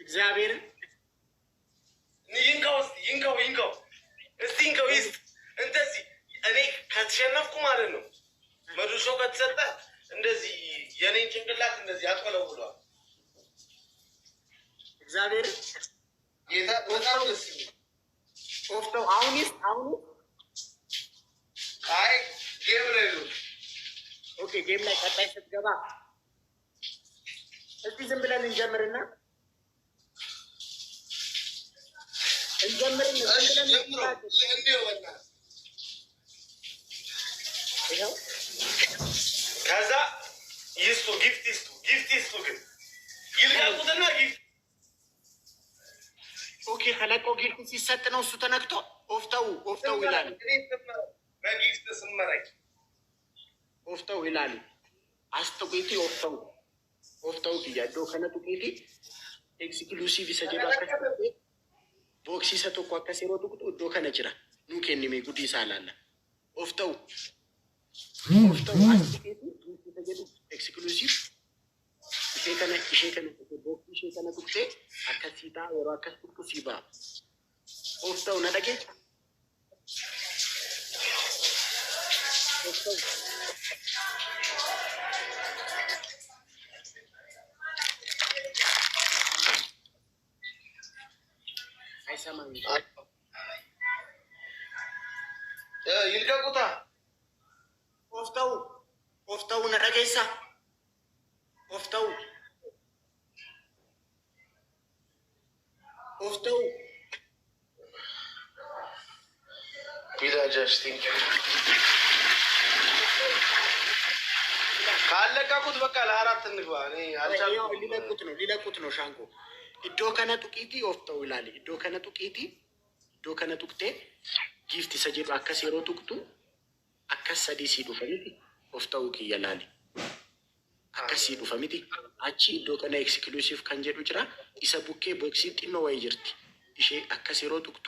እግዚአብሔርን ይንከው እስቲ ይንከው ይስጥ። እንደዚህ እኔ ከተሸነፍኩ ማለት ነው መድሾ ከተሰጠ እንደዚህ የኔን ጭንቅላት እንደዚህ አጥወለውሏል። እግዚአብሔር ጌታ በጣም ደስ ይላል። ኦፍተው አሁን አይ ጌም ላይ ነው። ኦኬ ጌም ላይ ቀጣይ ስትገባ እስቲ ዝም ብለን እንጀምርና ከዛ ይስጡ ጊፍት ይስጡ ግን ይልቀቁትና ጊፍት ኦኬ ከለቆ ጊፍት ሲሰጥ ነው እሱ ተነክቶ ኦፍተው ይላል። በጊፍት ስመረኝ ኦፍተው ይላል። አስተቁይቲ ኦፍተው ይያዶ ከነቱቂቲ ኤክስክሉሲቭ ሰጀባ ቦክሲ ሰቶ እኮ አከሴሮ ጡቁጡ እዶ ከነ ጅራ ኑ ኬኒሜ ጉዲ ሳላለ ኦፍተው ኤክስክሉሲቭ ኢሼ ከነ ቦክሲ ኢሼ ከነ ጡቁቴ አከሲታ ወሮ አከስ ጡቁ ሲባ ኦፍተው ነደጌ ኦፍተው ይልቀቁታ ኦፍተው ነደጌሳ ኦፍተው ቢላጃስቲንግ ካለቀቁት በቃ ለአራት እንግባ። ሊለቁት ነው ሻንቆ ኢዶ ከነ ጡቂቲ ኦፍተው ይላል። ኢዶ ከነ ጡቅቴ ጊፍት ሰጀዱ አከሴሮ ጡቅቱ አከሰዲ ሲዱ ፈሚቲ ኦፍተው ይላል። አከሲ ዱፈሚቲ አቺ ኢዶ ከነ ኤክስክሉሲቭ ከንጀዱ ጅራ ኢሰ ቡኬ ቦክሲ ጢኖ ወይ ጅርቲ ኢሼ አከሴሮ ጡቅቱ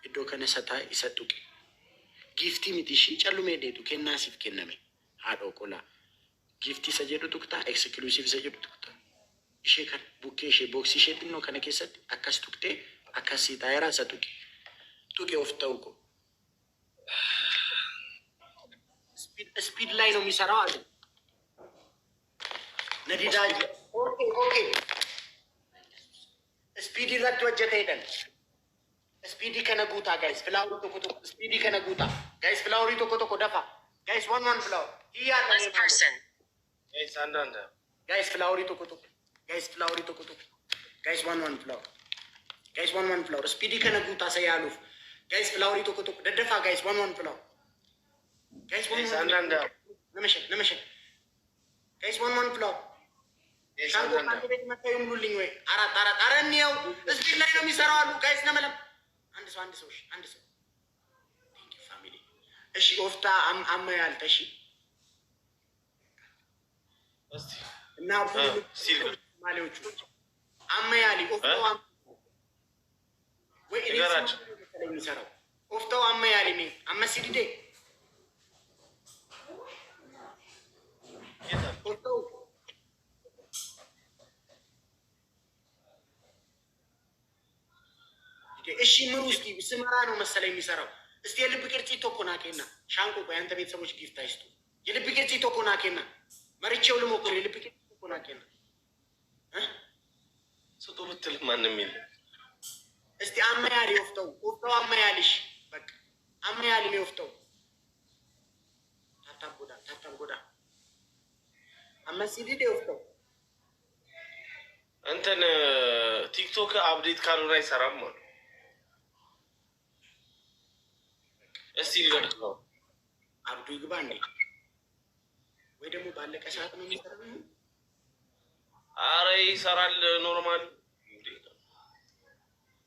ኢዶ ከነ ሰታ ይሰጡቂ ጊፍቲ ሚቲ ሺ ጨሉ ሜዴቱ ከናሲፍ ከነመ ሃዶ ቆላ ጊፍቲ ሰጀዱ ጡቅታ ኤክስክሉሲቭ ሰጀዱ ጡቅታ ኢሼ ከን ቡኬ ኢሼ ቦክሲ ኢሼ ጢኖ ከነ ከሰት አከስ ጡቅቴ አከሲ ታይራ ሰጡቂ ጡቄ ኦፍተው እኮ ስፒድ ላይ ነው የሚሰራው አለ ነዲዳጅ ኦኬ ስፒዲ ረት ወጀተ ሄደን ስፒዲ ከነጉታ ጋይስ ፍላውሪ ቶኮ ስፒዲ ከነጉታ ጋይስ ፍላውሪ ቶኮ ደፋ ጋይስ ዋን ፍላውሪ ይያለ ጋይስ አንዳንዳ ጋይስ ፍላውሪ ቶኮ ጋይስ ፍላውሪ ቶኮ ጋይስ ዋን ፍላውሪ ስፒዲ ከነጉታ ሰያሉፍ ጋይስ ፍላውሪ ቶኮ ደደፋ ጋይስ ዋን ፍላውሪ ጋይስ አንዳንዳ ነመሸ ጋይስ ዋን ፍላውሪ ሻንጎ አንተ ቤት መጣዩ ሙሉልኝ ወይ አራት አረኒያው እስቲ ላይ ነው የሚሰራው አሉ ጋይስ ነመለም አንድ ሰው ቴንክ ዩ ፋሚሊ እሺ ኦፍታ አማያል ተሺ እስቲ እና ሲል ማሌዎቹ አማያሊ ኦፍታው ወይ ኢንገራጭ የሚሰራው ኦፍታው አማያሊ ምን አመሲዲዴ ኦፍታው እሺ ምሩ እስቲ ስመራ ነው መሰለኝ የሚሰራው። እስቲ የልብ ቅርጽ ተኮናከና ሻንቆ ቆይ አንተ ቤተሰቦች ጊፍት አይስጡ። የልብ ቅርጽ ተኮናከና መርቼው ልሞክር። የልብ ቅርጽ ተኮናከና ስጡ ብትል ማንም የለም። እስቲ አማያሊ ኦፍተው አማያሊሽ በቃ አማያሊ ነው ኦፍተው ታታጎዳ አማሲዲ ኦፍተው እንትን ቲክቶክ አፕዴት ካልሆነ አይሰራም ማለት እስቲ ልገርተው አብዱ ይግባ እንዴ ወይ ደግሞ ባለቀ ሰዓት ነው የሚሰራው? አረ ይሰራል ኖርማል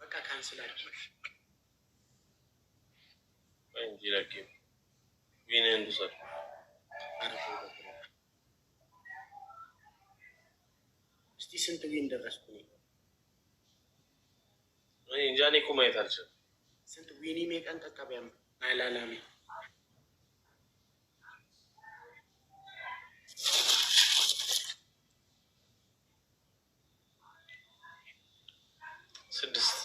በቃ ካንስል አድርግ እንጂ ለኪ ዊን እንዱሰር እስቲ ስንት ዊን ደረስኩ እኔ እንጃ እኔ እኮ ማየት አልችልም። ስንት ዊኒ ሜቀን ተቀበያም አይላላሚ ስድስት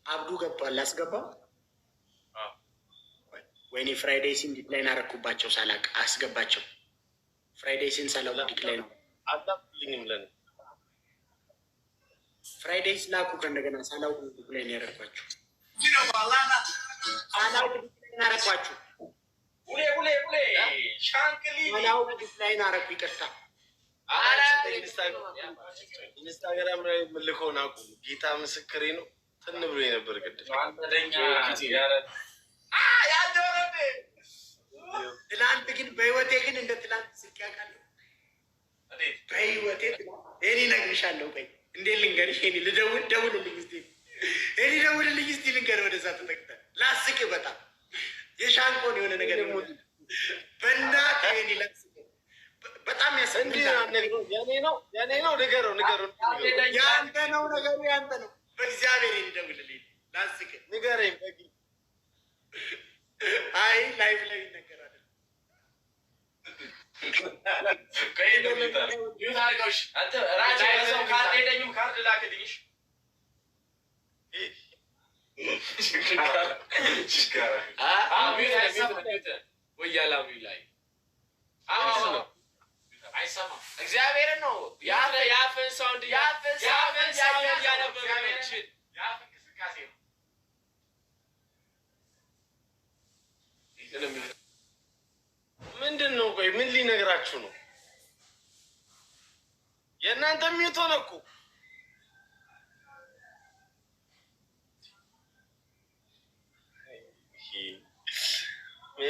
አብዱ ገብቷል። አስገባው። ወይኔ ፍራይዴይስን ዲክላይን አረኩባቸው ሳላቅ አስገባቸው። ፍራይዴይስን ሳላውቅ ዲክላይን አላልኝም። ለኔ ፍራይዴይስ ላኩ ከእንደገና ሳላውቅ ዲክላይን ያረኳቸው። ሳላውቅ ዲክላይን አረኳችሁ። ሳላውቅ ዲክላይን አረኩ። ይቅርታ። ኢንስታግራም ላይ የምልከውን አቁም። ጌታ ምስክሬ ነው። ትን ብሎ የነበር ቅድም ትላንት ግን በህይወቴ ግን እንደ ትላንት ስቄ አውቃለሁ። በህይወቴ እኔ እነግርሻለሁ። ቆይ እንዴት ልንገርሽ? እኔ ደውልልኝ እስኪ ደውልልኝ እስኪ ልንገርህ። ወደዛ ተጠቅተህ ላስቅህ። በጣም የሻንቆን የሆነ ነገር በእናትህ እኔ ላስቅህ። በጣም ያስቅህ። የኔ ነው። ንገረው። ያንተ ነው ነገሩ፣ ያንተ ነው። በእግዚአብሔር ደውልልኝ ላስቅህ። ንገረኝ። አይ ላይቭ ላይ ይነገራል። ካርድ ላክልኝ። እግዚአብሔርን ነው የአፍን ሳውንድ ምንድን ነው? ቆይ ምን ሊነግራችሁ ነው? የእናንተ ሚዩት ሆነ እኮ።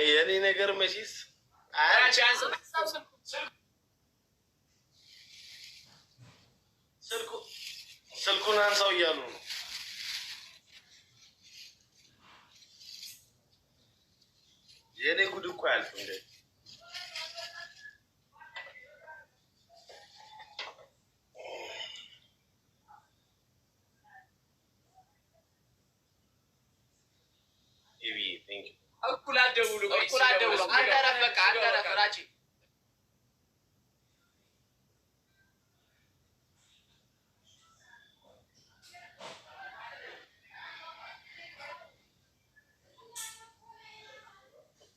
የኔ ነገር መቼስ ስልኩን አንሳው እያሉ ነው። የኔ ጉድ እኮ ያልፍ እንደ እኩል አትደውሉ። አንተ ረፍ በቃ አንተ ረፍ ራቺ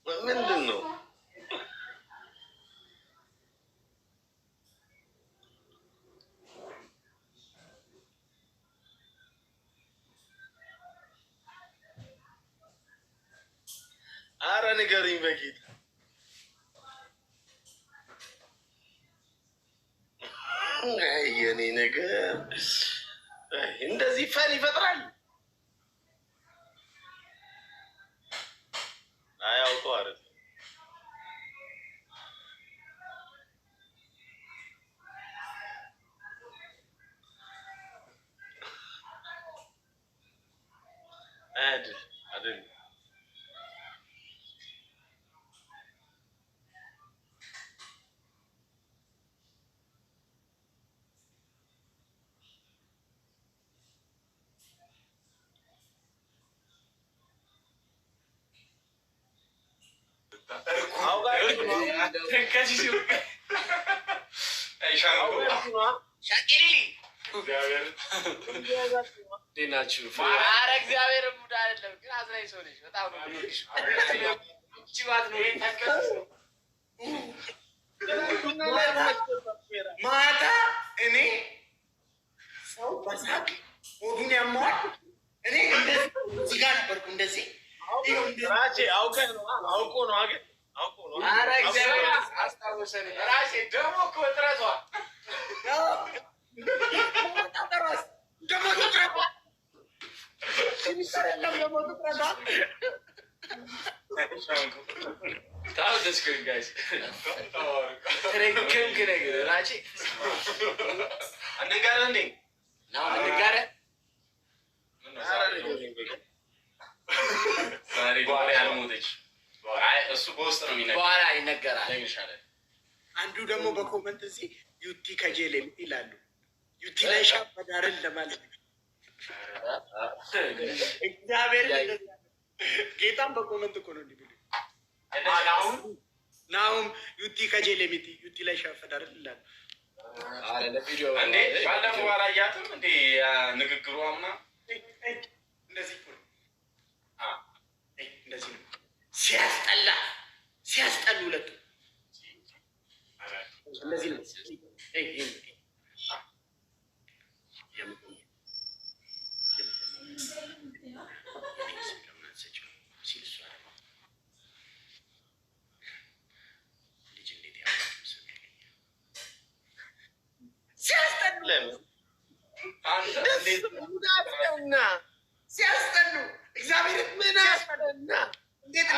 ምንድን ነው? አረ ንገሪኝ በጌታ። የኔ ነገር እንደዚህ ፈን ይፈጥራል። አያውቀው አይደል? አይደል? ኧረ እግዚአብሔር ሙድ አይደለም ግን አዝናኝ ሰው ነሽ። በጣም ነው ማታ እኔ ሰው በሳቅ ሆዱን ያመዋል። እኔ እንደዚህ ጋር ነበርኩ እንደዚህ አውቆ ነው። ኧረ እግዚአብሔር አስታወሰን። ራሴ ደግሞ እኮ ጥረቷ በኋላ ይነገራል። አንዱ ደግሞ በኮመንት እዚህ ዩቲ ከጄል ይላሉ። ዩቲ ላይ ሻፈዳርን ለማለት እግዚአብሔር ጌታን በኮመንት እኮ ነው እንዲህ ብሎ ናሁም ዩቲ ከጄሌ ሚቲ ዩቲ ላይ ሻፈዳርን ይላል። እንዴ ባለፈው አላያትም እንዴ ንግግሯ ምናምን እንደዚህ እኮ ነው። እንደዚህ ነው። ሲያስጠላ ሲያስጠሉ ሁለቱ እንደዚህ ነው። ሲያስጠሉ እግዚአብሔር ምን አስጠና እንዴት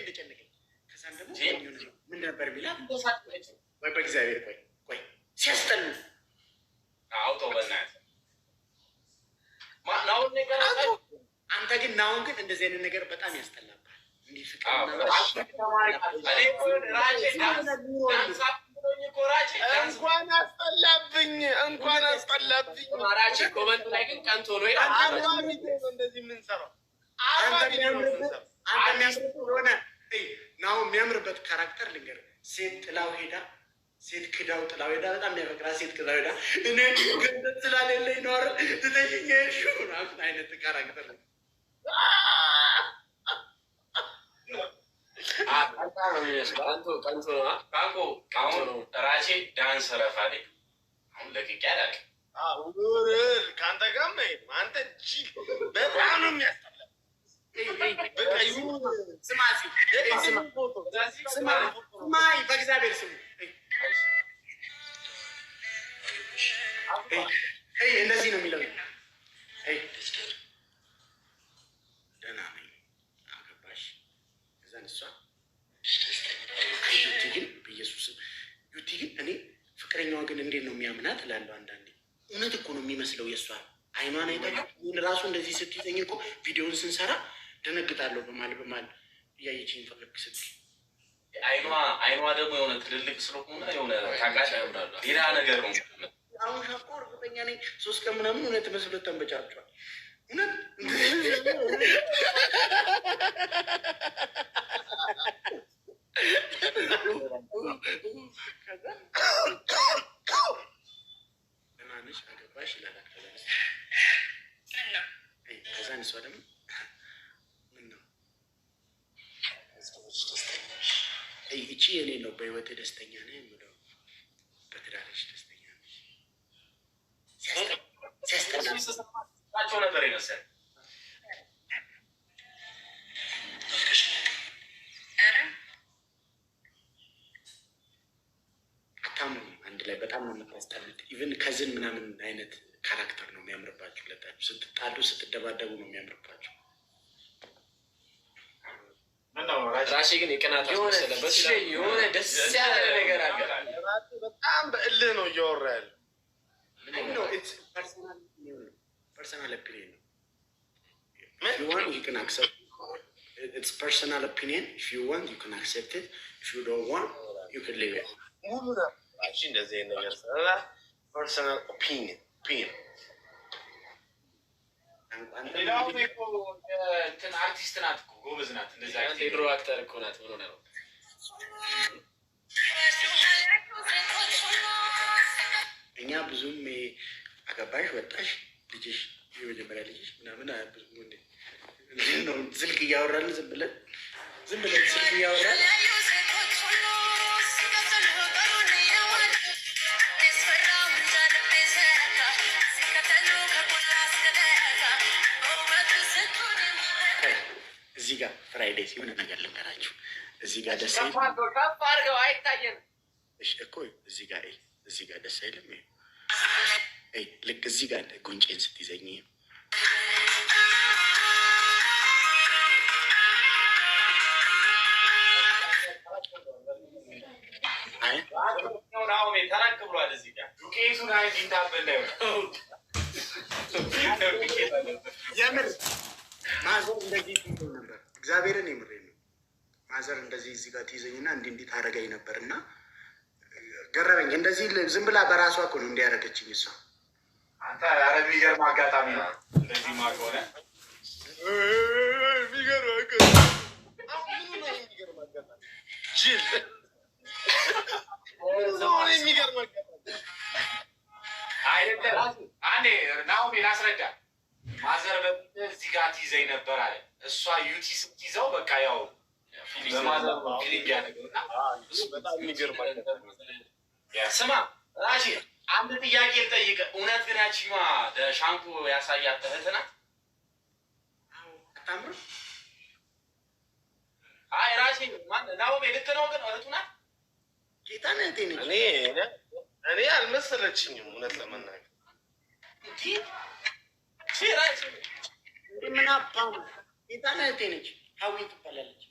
እንደጨነቀኝ ከዛም ደግሞ ምን ነበር የሚላት ወይ በእግዚአብሔር ቆይ ሲያስጠሉ አውጦ በእናትህ አንተ ግን ናሁን ግን እንደዚህ አይነት ነገር በጣም ያስጠላባል። እንዲህ ፍቅር እንኳን አስጠላብኝ እንኳን አስጠላብኝ። ኮመንት ላይ ግን ቀንቶ ነው እንደዚህ የምንሰራው ሆነ ናሁ የሚያምርበት ካራክተር ልንገር። ሴት ጥላው ሄዳ ሴት ክዳው ጥላው ሄዳ በጣም የሚያፈቅራ ሴት ክዳው ሄዳ እኔ ገንዘብ ስላሌለኝ ኖር ትተሽኝ ሄድሽ ምናምን አይነት ካራክተር ነው። አሁን ራሴ ዳንስ ረፋሌ አሁን ለቅቄ አላውቅም። ከአንተ ጋር አንተ በጣም ነው የሚያስጠላ። ስማይ በእግዚአብሔር ስሙ እንደዚህ ነው የሚለው። ደህና ነኝ አገባሽ። እዛን እሷ ዩቲ ግን በኢየሱስም ዩቲ ግን እኔ ፍቅረኛዋ ግን እንዴት ነው የሚያምናት እላለሁ አንዳንዴ። እውነት እኮ ነው የሚመስለው የእሷ አይኗን አይታችሁ ይህን ራሱ እንደዚህ ስትይዘኝ እኮ ቪዲዮውን ስንሰራ ደነግጣለሁ። በማል እያየችኝ ፈገግ ስትል አይኗ ደግሞ የሆነ ትልልቅ ስለሆነ የሆነ ታቃሽ ያምራሉ። ሌላ ነገር ነው። አሁን ሻኮ እርግጠኛ ነኝ 3 ቀን ምናምን እውነት መስሎት ተንበጫቸዋል። እውነት እናንሽ አገባሽ ይላል። ከዛን እሷ ደግሞ እቺ የኔ ነው በህይወት ደስተኛ ነህ የምለው በትዳርሽ ደስተኛ ነሽ ሲያስጠላቸው ነበር ይመስል አታምኑ። አንድ ላይ በጣም ነው የምታስጠሉት። ኢቨን ከዝን ምናምን አይነት ካራክተር ነው የሚያምርባችሁ። ሁለታችሁ ስትጣሉ ስትደባደቡ ነው የሚያምርባችሁ። ራሴ ግን የቀናት መሰለበት የሆነ ደስ ያለ ነገር አለ። በጣም በእልህ ነው እያወራ ያለ። ፐርሰናል ኦፒኒየን ነው። It's personal opinion. If you want, you can accept it. If you don't want, you can leave it. ሙሉ ነው እንደዚህ ነገር ሰራ ፐርሰናል ኦፒኒየን ሌላው እኮ እንትን አርቲስት ናት እኮ ጎበዝ ናት። እንደዛ የድሮ አክተር እኮ ናት። ምን ሆነ ነው እኛ ብዙም አገባሽ ወጣሽ ልጅሽ የመጀመሪያ ልጅሽ ምናምን ብዙም ነው ስልክ እያወራን ዝም ብለን ስልክ እያወራን እዚህ ጋር ፍራይዴ ሲሆን ነገር ልንገራችሁ። እዚህ ጋር ደስ አድርገው አይታየንም እኮ እዚህ ጋር ደስ አይልም። ልክ እዚህ ጋር ጉንጬን ስትይዘኝ ተራክ ብሏል። እዚህ ጋር ዱቄቱን አይታበላ የምር ማዘር እንደዚህ ትይዘኝ ነበር። እግዚአብሔርን የምሬ ነው። ማዘር እንደዚህ እዚህ ጋር ትይዘኝና እንዲህ ታረጋኝ ነበር እና ገረመኝ። እንደዚህ ዝም ብላ በራሷ እኮ ነው እንዲያደረገችኝ እሷ። አንተ ኧረ የሚገርም አጋጣሚ ነው እንደዚህ ማ ከሆነ አንዴ ናሆሜ ላስረዳ። ማዘር እዚህ ጋር ትይዘኝ ነበር አለ። እሷ ዩቲ ስትይዘው በቃ ያው ፊሊንግ ያደረገው ስማ ራሺ አንድ ጥያቄ ልጠይቅ። እውነት ግን ያቺማ ሻምፑ ያሳያት እህት ናት? አታምርም? አይ ራሺ ናሆሜ ልክ ነው፣ ግን እህቱ ናት? ጌታን እህቴ ነች። እኔ አልመሰለችኝም እውነት ለመናገር ምን አባ ጌታን እህቴ ነች። ሀዊ ትባላለች።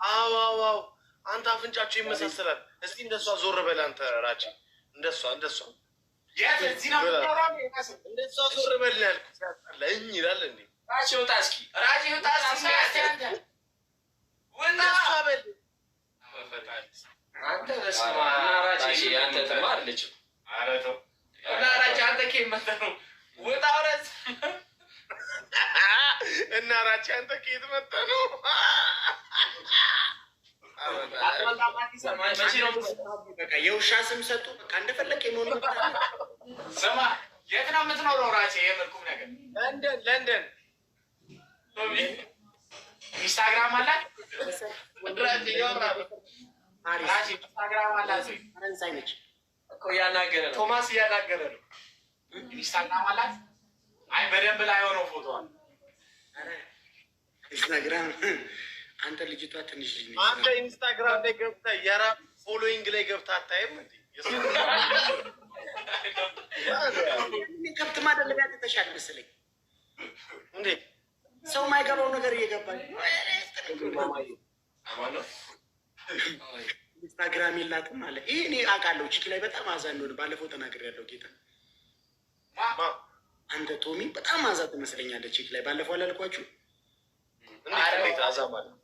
አዎ አንተ አፍንጫቸው ይመሳሰላል። እስቲ እንደሷ ዞር በል አንተ ራቼ። እንደሷ እንደሷ ዞር በል ያልኩት ያስጠላኝ ይላል እንዴ። ራቼ ውጣ እስኪ ራቼ ውጣ እስኪ እንደሷ በል አንተ በስማ ራቼ አንተ ተማርልችም አረተው እና ራቼ አንተ ከመጣ ነው ውጣ ወረስ እና ራቼ አንተ ከየት መጣ ነው? የውሻ ስም ሰጡ። በቃ እንደፈለግ የመሆኑ ስማ፣ የት ነው የምትኖረው ራቼ? የምልኩም ነገር ለንደን። ኢንስታግራም አላት ራቼ? ኢንስታግራም አላት ወይ? ፈረንሳይ ነች እኮ እያናገረ ነው። ቶማስ እያናገረ ነው። ኢንስታግራም አላት? አይ በደንብ ላይ ሆነው ፎቶዋል። ኢንስታግራም አንተ ልጅቷ ትንሽ ልጅ ነች። አንተ ኢንስታግራም ላይ ገብተህ የራስ ፎሎዊንግ ላይ ገብተህ አታይም እንዴ? ከብት ማደለቢያ ትተሻል መሰለኝ እንዴ? ሰው ማይገባው ነገር እየገባኝ ኢንስታግራም የላትም አለ። ይህ እኔ አውቃለሁ። ቺክ ላይ በጣም አዛ እንደሆነ ባለፈው ተናግሬያለሁ። ጌታ አንተ ቶሚ በጣም አዛ ትመስለኛለች ቺክ ላይ። ባለፈው አላልኳችሁ? አዛ ማለት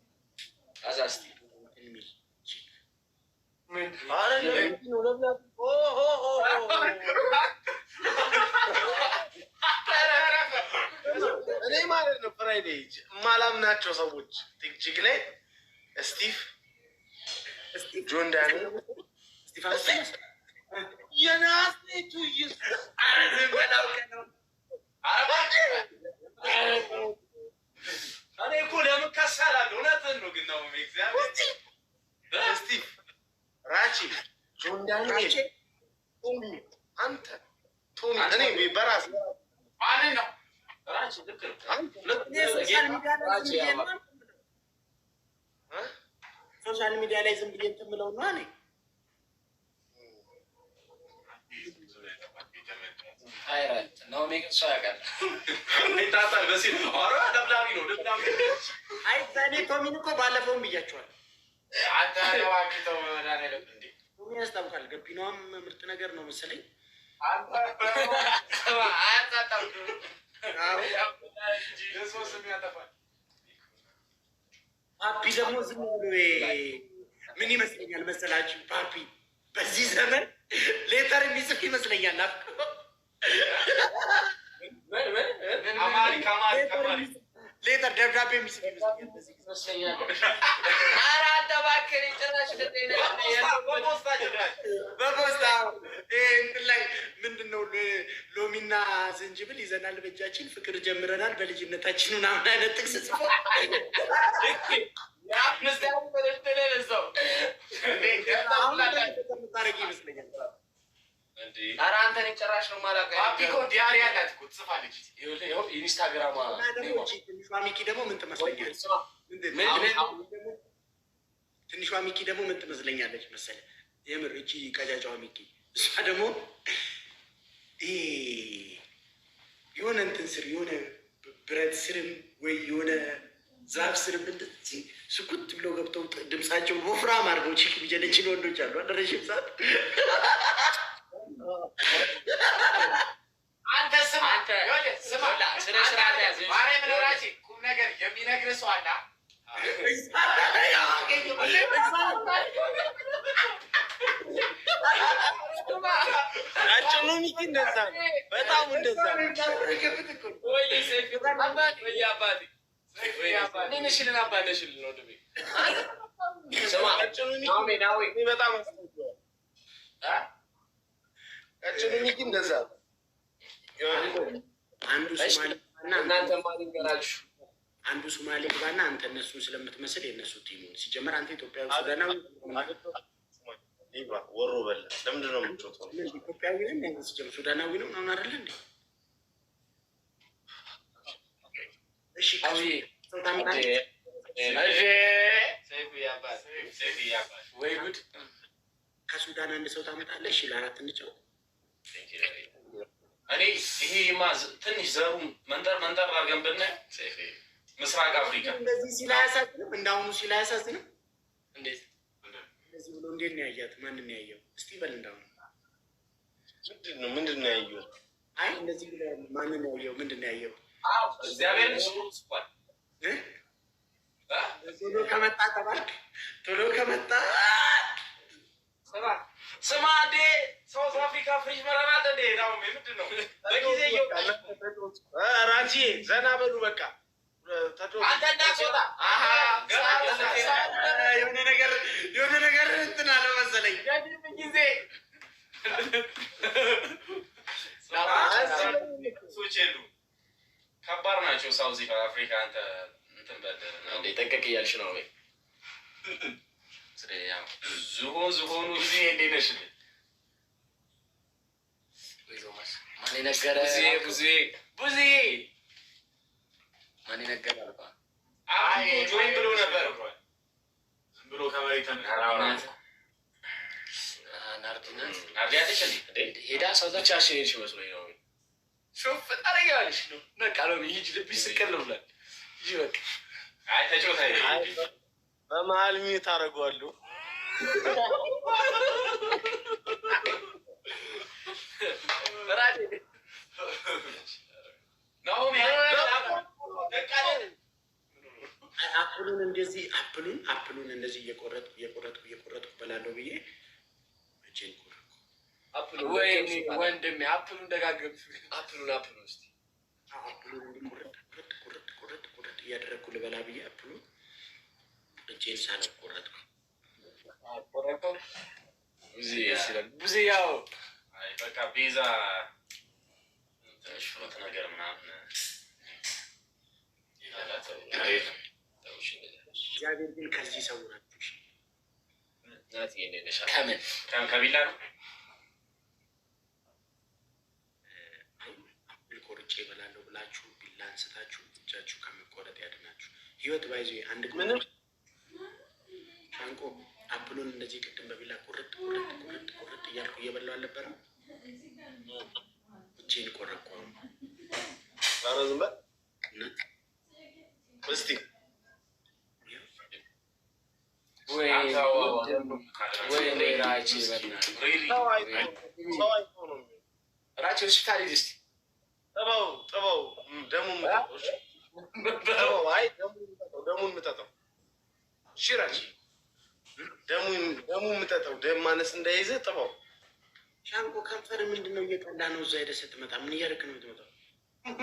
አዛ እስኪ እኔ ማለት ነው ፍራይዴ የማላምናቸው ሰዎች ቲክቶክ ላይ ስቲቭ ጆን ዳኒ የናስኔቱ እኔ እኮ ለምን ከሳላለሁ? እውነትህን ነው ግን ነው ስቲቭ ራቺ ጆን ዳኒ ቶሚ አንተ ቶሚ እኔ በራስ ማንን ነው ራቺ? ልክ ሶሻል ሚዲያ ላይ ዝም ብዬ እንትን የምለው ነው። እኔ አይ እኔ ቶሚን እኮ ባለፈውም ብያቸዋል። ቶሚ ያስታውቃል። ገቢናዋም ምርጥ ነገር ነው መሰለኝ። ፓፒ ደግሞ ዝም ብሎ ምን ይመስለኛል መሰላችሁ? ፓፒ በዚህ ዘመን ሌተር የሚጽፍ ይመስለኛል። ሌተር ደብዳቤ የሚጽፍ ይመስለኛል። በፖስታ እንትን ላይ ምንድን ነው ሎሚና ዝንጅብል ይዘናል በእጃችን ፍቅር ጀምረናል በልጅነታችን ምናምን አይነት ጥቅስ ጽፎ ታረጊ ይመስለኛል። ኧረ አንተን ጨራሽ ነው የማላውቀው። እኮ ዲያሪ ያላት እኮ ትጽፋለች። ኢንስታግራም ትንሿ ሚኪ ደግሞ ምን ትመስለኛለች? ትንሿ ሚኪ ደግሞ ምን ትመስለኛለች መሰለህ? የምር እቺ ቀጫጫዋ ሚኪ እሷ ደግሞ የሆነ እንትን ስር የሆነ ብረት ስርም ወይ የሆነ ዛፍ ስርም እንደዚህ ስኩት ብለው ገብተው ድምፃቸውን ወፍራም አድርገው ቺክ ቢጀነችን ወንዶች አሉ ረዥም ሰዓት አንተ ስማ ስማ ስነ ስርዓት ያዝ። ማርያም ለራሴ ቁም ነገር የሚነግርህ ሰው አለ። አጭኑ ሚኪ እንደዛ በጣም እንደዛ አጭኑ ሚኪ እንደዛ አንዱ ሶማሌ ግባና አንተ እነሱን ስለምትመስል የእነሱ ቲሙን ሲጀመር አንተ ኢትዮጵያዊ ሱዳናዊ ወሮ በላ ለምንድን ነው የምትጮተው? ኢትዮጵያዊ ነን ሲጀመር ሱዳናዊ ነው ምናምን አይደለ እንዴ? እሺ ወይ ጉድ! ከሱዳን አንድ ሰው ታመጣለህ? እሺ ለአራት እንጫወት። እኔ ይሄማ ትንሽ ዘሩ መንጠር መንጠር አድርገን ብናይ ምስራቅ አፍሪካ እንደዚህ ሲል አያሳዝንም? እንዳሁኑ ሲል አያሳዝንም? እንዴት እንደዚህ ብሎ እንዴት ነው ያያት? ማንን ነው ያየው? እስቲ በል እንዳሁኑ ምንድን ነው ያየው? አይ እንደዚህ ብሎ ማንን ነው ያየው? ምንድን ነው ያየው? እግዚአብሔርን ስኳል ቶሎ ከመጣ ተባልክ። ቶሎ ከመጣ ስማ እንዴ ሳውዝ አፍሪካ ፍሪጅ መራናል እንዴ? ዳሁን ምንድን ነው በጊዜ ራቺ ዘና በሉ በቃ አንተ እንዳትወጣ የሆነ ነገር እንትን አለ መሰለኝ ጊዜ ሶች የሉ ከባድ ናቸው። ሳውዝ አፍሪካ አንተ እንትን በል ጠንቀቅ እያልሽ ነው ወይ? ዝሆኑ ጊዜ እንዴ ነሽ? ማን ነገረ? ብዙ ማን ነገረ? ጆይን ብሎ ነበር ዝም ብሎ ከመሬት ናርዲያለች ሄዳ ሰውዛ ብቻሽን ሄድሽ መስሎኝ ነው። ሾፍ ጠረጊዋለሽ ነው በቃ ነው ሂጅ ልብሽ ስቅል ብላል። ሂጅ በቃ አይ ተጫወታ በመሀል ሚዩት አደርገዋለሁ። አፕሉን እንደዚህ አፕሉን እንደዚህ እየቆረጥኩ በላለሁ ብዬ እጄን ቆረጥኩ። ወይኔ ወንድሜ አፕሉን ደጋገም አፕሉን እስኪ አፕሉን ቁርጥ እያደረግኩ ልበላ ብዬ አፕሉን እጄን ሳለ ቆረጥኩ። ብዙ ያው በቃ ቤዛ ሽሮት ነገር ምናምን እግዚአብሔር ግን ከዚህ ሰው ናችሁ። ከምን ከቢላ ነው አፕል ቆርጬ እበላለሁ ብላችሁ ቢላ አንስታችሁ እጃችሁ ከመቆረጥ ያድናችሁ። ህይወት ባይዞ አንድ ምንም ሻንቆ አፕሉን እንደዚህ ቅድም በቢላ ቁርጥ እያልኩ እየበላሁ አልነበረም? እጄን ቆረጥኩ። ኧረ ዝም በል እስኪ ራቼ ሆስፒታል ሂድ እስኪ ጥበው ደሙን ምጠጠው። እሺ ራቼ ደሙን ምጠጠው። ደም ማነስ እንዳይዝህ ጥበው። ሻንቆ ከንፈር ምንድን ነው እየቀላ ነው? እዛ ሄደህ ስትመጣ ምን እያደረክ ነው የምትመጣው?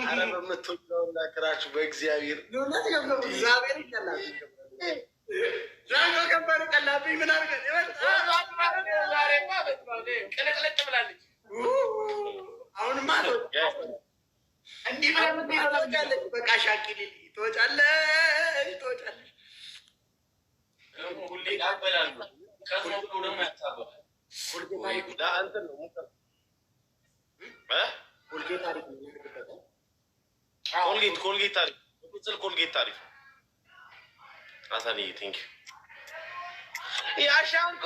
አረ በምትወደው ላክራችሁ በእግዚአብሔር እግዚአብሔር ይቀላል። ሻንቆ ከንፈር ቀላብኝ። ምን አድርገህ ቅልቅልቅ ብላለች። አሁንማ እንዲህ ብለህ ትወጫለች። በቃ ሻቂ ትወጫለች። ሁሌ ያበላሉ። ከሰው ደግሞ ያሳበባል። ኮልጌት ታሪፍ ቁጥል ኮልጌት ታሪፍ አሳልዬ ቴንክ ያሻንቆ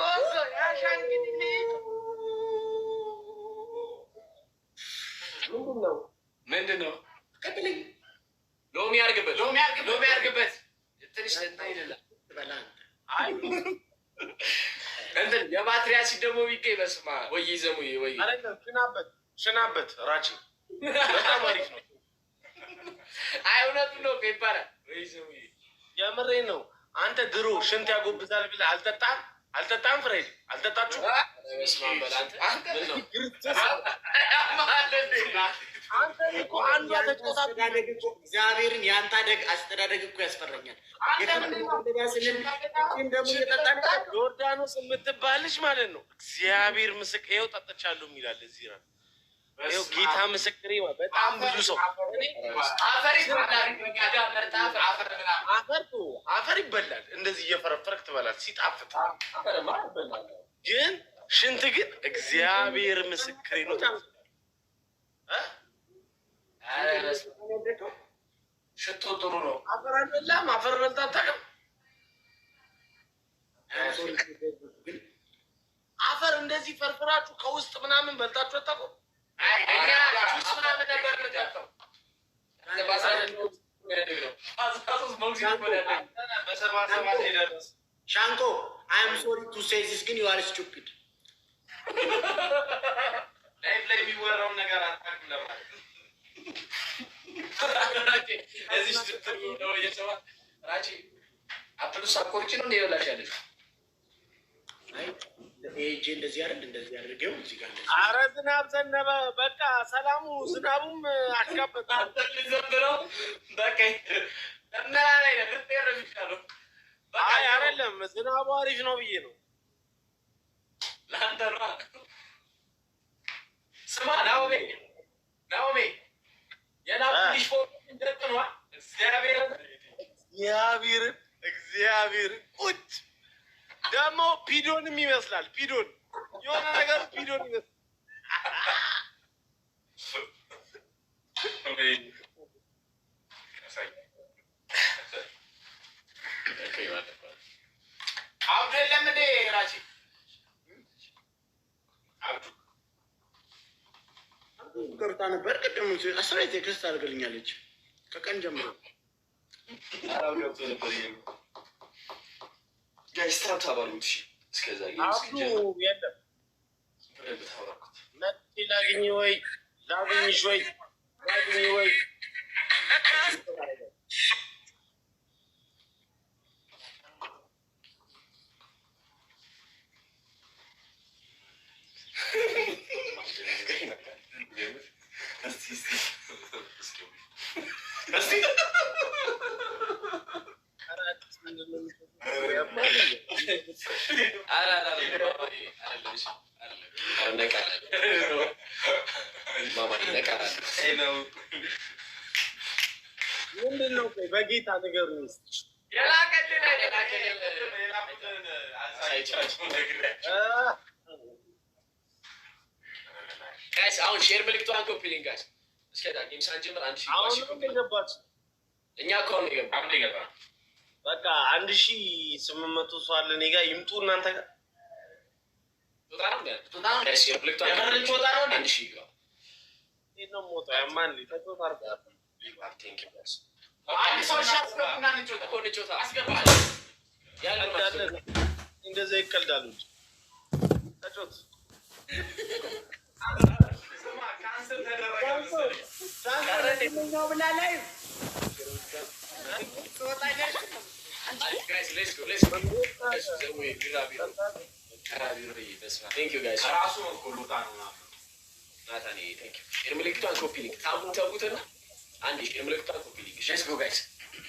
ምንድን ነው? ሎሚ ያርግበት ትንሽ ይላል። እንትን የባትሪ አሲድ ደግሞ ቢገኝ በስመ አብ ወይ ዘሙዬ ወይ ሽናበት ራቼ በጣም አሪፍ ነው። አይ እውነቱን ነው ይባላል ወይ ዘሙዬ የምሬ ነው። አንተ ድሮ ሽንት ያጎብዛል ብለህ አልጠጣም ፍሬድ አልጠጣችሁ? እግዚአብሔርን የአንተ አስተዳደግ እኮ ያስፈራኛል። ዮርዳኖስ የምትባልሽ ማለት ነው። እግዚአብሔር ምስክር ይኸው ጠጥቻለሁ የሚላል እዚህ ነው። ይኸው ጌታ ምስክሬ በጣም ብዙ ሰው አፈር ይበላል። እንደዚህ እየፈረፈረክ ትበላል ሲጣፍጥ። ግን ሽንት ግን እግዚአብሔር ምስክሬ ነው። ሽቶ ጥሩ ነው። አፈር አልበላም። አፈር በልታ አታውቅም? አፈር እንደዚህ ፈርፍራችሁ ከውስጥ ምናምን በልታችሁ አታውቁም? ሻንቆ አም ሶሪ ቱ ሴይ ዚስ ግን ዩ አር ስቱፒድ። ላይፍ ላይ የሚወራውን ነገር አታውቅም ለማለት እዚህ ስትሉ ነው እየሰማ ራቺ አፕሉ ሳቆርጭ ነው እንደበላሽ ያለሽ ኤጄ እንደዚህ አይደል? እንደዚህ አድርገው እዚህ ጋር እንደዚህ። ኧረ ዝናብ ዘነበ። በቃ ሰላሙ ዝናቡም አሽካበታ ዘንብረው በቃ እና ላይ ለፍቴር ይሻለው። አይ አይደለም ዝናቡ አሪፍ ነው ብዬ ነው። ለአንተ ነው። ስማ ናኦሚ የናፍልሽ ፎቶ እንደጥኗ እግዚአብሔር ቁጭ ደግሞ ፒዶንም ይመስላል። ፒዶን የሆነ ነገር ፒዶን ይመስላል። አብዱ የለም እንዴ ራቺ? ቀርታ ነበር ቅድም አስራ ቴክስት አድርገልኛለች ከቀን ጀምሮ ጋይስታን ታባሉት እስከዛ አብዱ የለም። መጥቼ ላግኝ ወይ ላግኝሽ ወይ ምንድን ነው በጌታ ነገር ውስጥ ጋይስ አሁን ሼር ምልክቷን ኮፒ ሊንክ ጋይስ እስከዛ ጌም ሳንጀምር አንድ ሺህ አሁን ገባች። እኛ ከሆነ ገባ በቃ 1800 ሰው አለ እኔ ጋር ይምጡ እናንተ ጋር እንደዛ ይቀልዳሉ። ተጮት ምልክቷን ኮፒ ሊንክ ታቡን ተቡትና አንድ ምልክቷን ኮፒ ሊንክ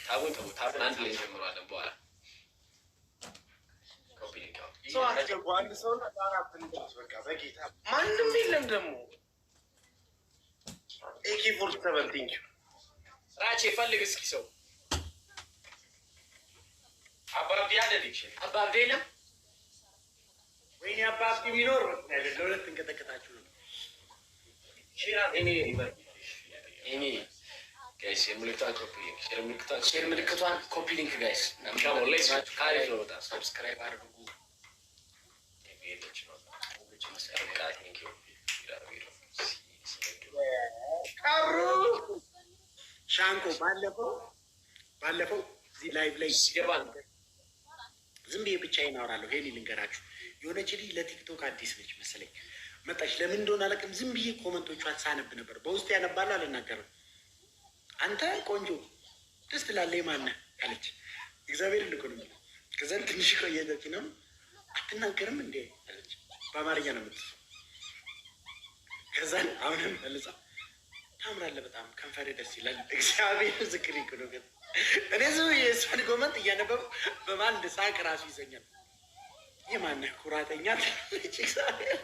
ታቡን ታቡን አንድ ላይ እንጀምረዋለን። በኋላ ኮፒ ሊንክ ሰው አስገቡ። አንድ ሰው አራት ልጆች በቃ በጌታ ማንም የለም። ደግሞ AK-47 ቲንክ ራቼ ፈልግ እስኪ ሰው አባብዲ አለ ዲክሽን አባብዲ የለም። ወይኔ አባብዲ ቢኖር ለሁለት እንቀጠቀጣችሁ ነው። ሼር ምልክቷን ኮፒ ሊንክ ጋይስ ሰብስክራይብ አድርጉ። ሻንቆ ባለፈው እዚህ ላይቭ ላይ ሲገባ ዝም ብዬ ብቻዬን አወራለሁ። ሄሊ ልንገራችሁ፣ የሆነች ልጅ ለቲክቶክ አዲስ ነች መሰለኝ መጣች። ለምን እንደሆነ አላውቅም። ዝም ብዬ ኮመንቶቿን ሳነብ ነበር። በውስጥ ያነባል አልናገርም። አንተ ቆንጆ ደስ ትላለህ ማነህ አለች። እግዚአብሔር ልኮ ነው ከዛን ትንሽ ቆየች ነው አትናገርም እንዴ አለች። በአማርኛ ነው የምትለው። ከዛን አሁንም መልሳ ታምራለህ በጣም ከንፈርህ ደስ ይላል። እግዚአብሔር ምስክሬ ነው። ግን እኔ ዝም የእሷን ኮመንት እያነበብኩ በማን ሳቅ ራሱ ይዘኛል። የማነህ ኩራተኛ ትላለች እግዚአብሔር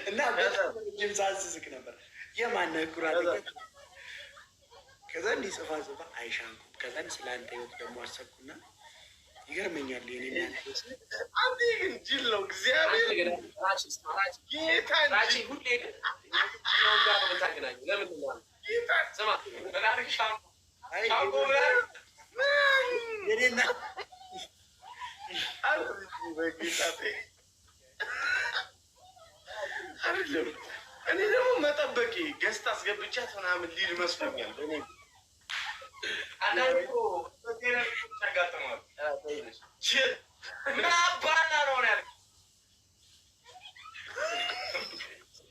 እና በጣም ሳስስቅ ነበር። የማነህ ኩራተኛ ከዛ እንዲህ ጽፋ አይሻንኩም። ከዛን ስለ አንተ ህይወት ደግሞ አሰብኩና ይገርመኛል። የኔ አንተ ግን ጅል ነው እግዚአብሔር እኔ ደግሞ መጠበቂ ገዝታ አስገብቻት ምናምን ሊል መስሎኛል። አንዳንድ እኮ ያጋጥማል። ምን አባና ነው ያልኩት?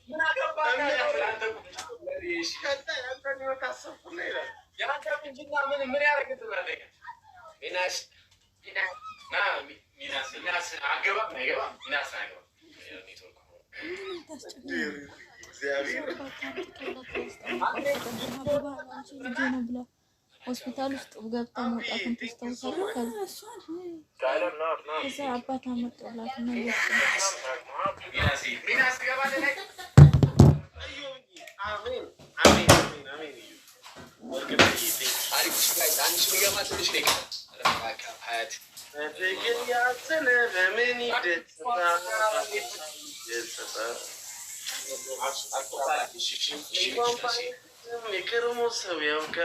ምን አገባና ታሰብኩና ይላል የአንተ ቁንጅና ምን ያደርግ ትላለህ? ሚናስ አገባም አይገባም ሚናስ አይገባም እግዚአብሔር ሆስፒታል ውስጥ ገብታ መውጣቱን ታስታውሳለህ? ከዛ አባት አመጣላት እና የከርሞ ሰው ያውቃ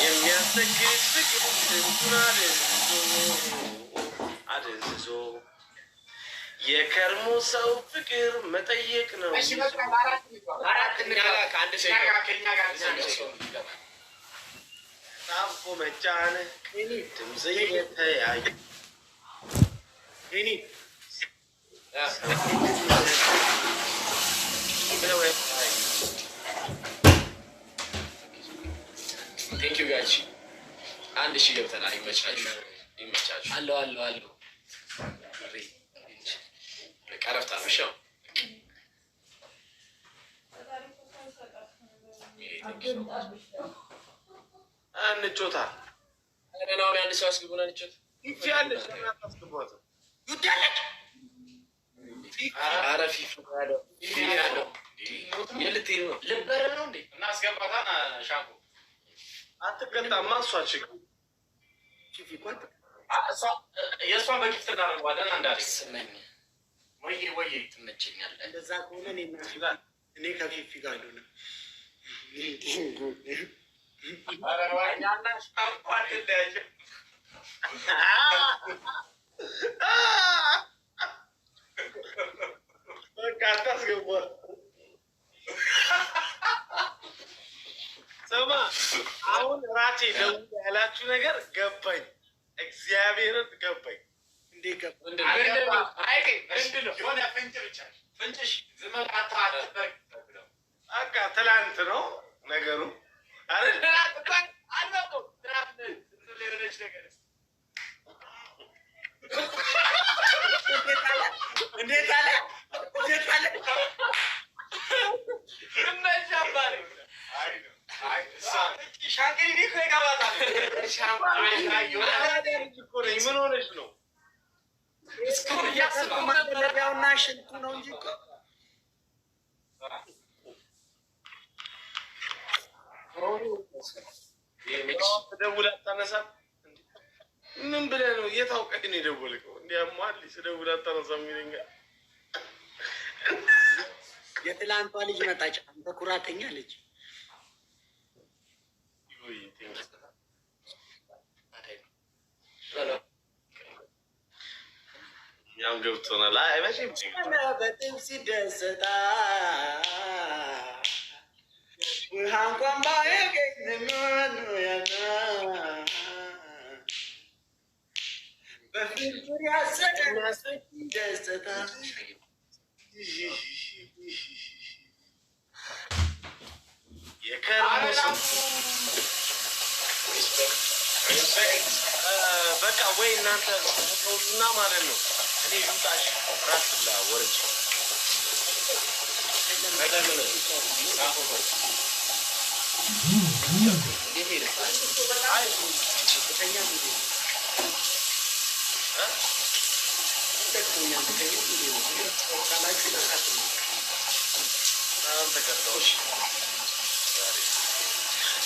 የሚያሰግድ ፍቅር ስንቱን አደንዝዞ የከርሞ ሰው ፍቅር መጠየቅ ነው። ታፎ መጫን ድምፅ የተያዩ ቴንኪው ጋች አንድ ሺህ ገብተናል። ይመቻችሁ። አለው ቀረፍታ ነው። ሻው እንጮታ አሁን አንድ ሰው አስገቡና እንጮት ይቻለሽ አስገቧት ይቻለሽ አረፊፍ ያለው የልትሄድ ነው ልበረ ነው እንዴ? እና አስገባታን ሻንኩ አትገጣማ። እሷ ችግር የእሷን በጊፍት እናደርገዋለን። አንዳንዴ ስመኝ ወይ ትመቸኛለህ። እንደዛ ከሆነ እኔ ከፊፊ ጋር ሆነ በቃ አታስገቧት። ስማ አሁን ራቼ ደውል ያላችሁ ነገር ገባኝ። እግዚአብሔርን ገባኝ። እንዴ በቃ ትላንት ነው ነገሩ። እንዴት አለ ምን ሆነች ነው? መለቢያውና ሽንቱ ነው እንጂ እኮ ደውል አታነሳም። ምን ብለህ ነው? የታውቀህ ነው የደወልከው? እንዲያሟል ስደውል አታነሳም ይለኛል። የትላንቷ ልጅ መጣች። አንተ ኩራተኛ ልጅ ያው ገብቶናል። አይ መቼም በጥም ሲደሰታ ውሃ እንኳን ባያገኝ ያና በፍቅር ያሰደና ደስታ በቃ ወይ እናንተ ተውና ማለት ነው። እኔ ሉጣሽ ራስ ብላ ወርጅ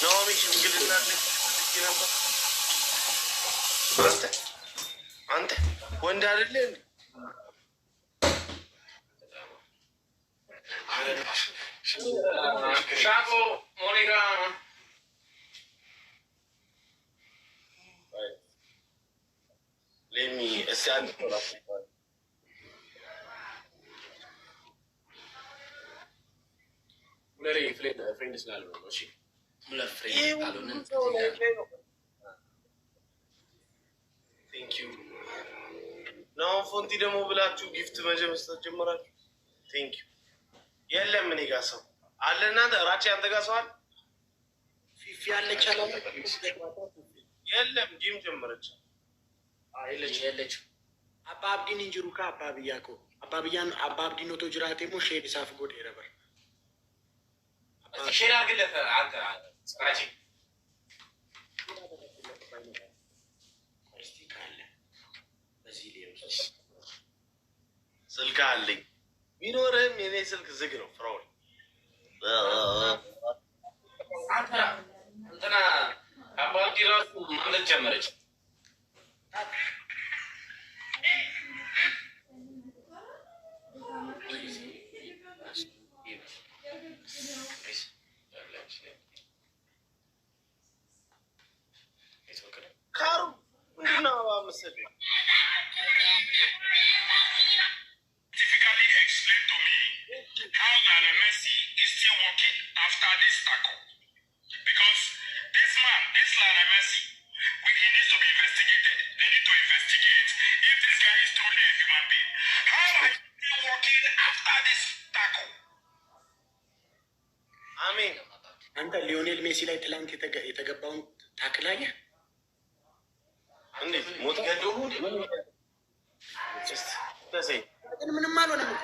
ናኦሚ ሽምግልና ነበር። አንተ ወንድ አይደለ እንዴ? ሻቆ ሞኒካ ሌሚ እስኪ አንድ ፍሬንድ ስላልሆነ ነው። እሺ ናው ፎንቲ ደግሞ ብላችሁ ጊፍት መስጠት ጀመራችሁ። ቴንኪዩ። የለም እኔ ጋር ሰው አለ። እናንተ ራቼ አንተ ጋር ሰው አለ? ፊፊ ያለች አለ። የለም ጂም ጀመረች። የለችም። አባ አብዲን እንጅሩ ካ አባ ብያኮ አባ ብያን አባ አብዲን ኦቶ ጅራቴ ሞ ሼድ ሳፍ ጎዴ ነበር ሼራ ግለፈ አንተ ራቼ ስልክ አለኝ ቢኖርህም የኔ ስልክ ዝግ ነው። ፍራውል እንትና አባዲ ራሱ ማለት ጀመረች። ካሩ ምንድን ነው መሰለኝ how Lionel Messi is still working after this tackle. Because this man, this Lionel Messi, he needs to be investigated. They need to investigate if this guy is truly a human being. How are you still working after this tackle? አሜን። አንተ ሊዮኔል ሜሲ ላይ ትላንት የተገባውን ታክላየ እንዴት ሞት ገደሉ? ግን ምንም አልሆነም እኮ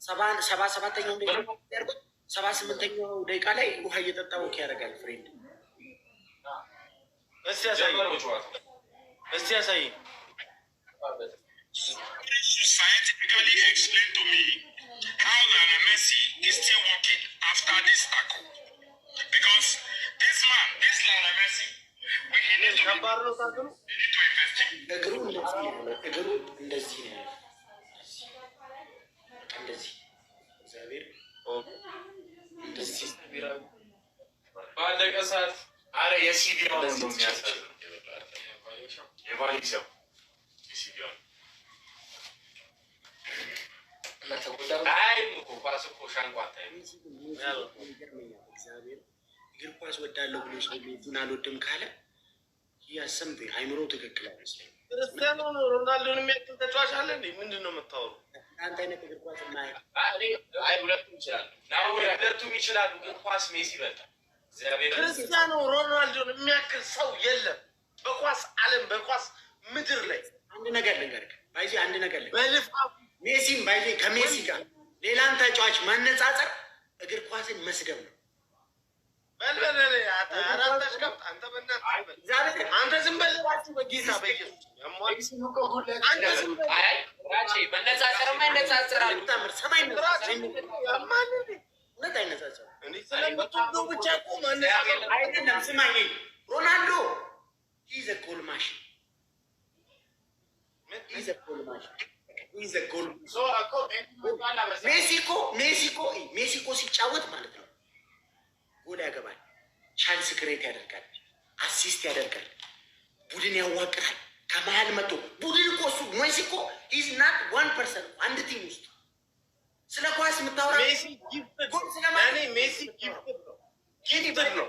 77ኛው ደቂቃ 78ኛው ደቂቃ ላይ ውሃ እየጠጣ ወክ ያደርጋል። ፍሬንድ እስቲ ያሳይ፣ እስቲ ያሳይ። Scientifically explain to me how Lionel Messi is still working after this tackle. Because this man, this Lionel Messi, he needs to investigate. እግሩ እንደዚህ ነው። እግሩ እንደዚህ ነው። እንደዚህ እግዚአብሔር እንደዚህ ባለቀ ሰዓት አረ የሲቪው ነው የሚያሳዝነው። የባሊሰው የሲቪው አይ ሙኮ ኳስ እኮ ሻንቋታ እግዚአብሔር እግር ኳስ ወዳለሁ ብሎ ሰው ቤቱን አልወድም ካለ ያሰምት አይምሮ ትክክል አይመስለኝም። ክርስቲያኖ ሮናልዶን የሚያክል ተጫዋች አለ እንዴ? ምንድን ነው የምታወሩ? አንተ አይነት እግር ኳስ ማይ አይ ሁለቱም ይችላሉ። ናው ሁለቱም ይችላሉ፣ ግን ኳስ ሜሲ ይበልጣል። እግዚአብሔር ክርስቲያኖ ሮናልዶን የሚያክል ሰው የለም በኳስ ዓለም በኳስ ምድር ላይ። አንድ ነገር ልንገርህ ባይዚ፣ አንድ ነገር ልንገርህ በልፋት ሜሲም ባይዚ ከሜሲ ጋር ሌላን ተጫዋች ማነጻጸር እግር ኳስን መስደብ ነው። በልበለ አራታሽ ጋር አንተ በእናትህ አንተ ዝም በል እራስህ በጌታ በኢየሱስ አንተ ዝም በል። አይ ራቼ መነጻጸርማ ይነጻጸራሉ። ታምር ሰማይ ነው ያማን እውነት አይነጻጸርም። እንዴ ስለምትወደው ብቻ እኮ ማነጻጸር አይደለም። ስማኝ ሮናልዶ ይዘ ጎል ማሽን ይዘ ጎል ማሽን ይዘ ጎል ሜሲኮ ሲጫወት ማለት ነው ጎል ያገባል፣ ቻንስ ክሬት ያደርጋል፣ አሲስት ያደርጋል፣ ቡድን ያዋቅራል። ከመሀል መጥቶ ቡድን እኮ እሱ ሜሲ እኮ ኢዝ ናት 1% አንድ ቲም ውስጥ ስለ ኳስ የምታወራ ሜሲ ጊፍት ነው።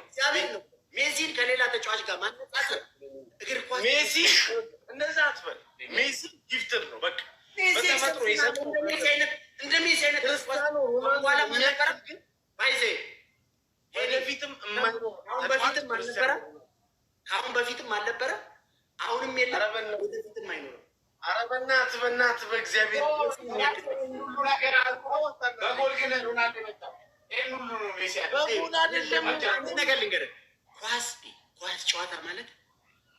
ሜሲን ከሌላ ተጫዋች ጋር ማነጻጸር እግር ኳስ ሜሲ እንደዛ አትበል። ሜሲ ጊፍትድ ነው በቃ በተፈጥሮ የሰጠው እንደ ሜሲ አይነት በኋላ መነበረ ግን ባይዜ ወደፊትም አሁን በፊትም አልነበረ ከአሁን በፊትም አልነበረ፣ አሁንም የለም፣ ወደፊትም አይኖርም። ኧረ በእናትህ በእግዚአብሔር ነገር ልንገርህ፣ ኳስ ጨዋታ ማለት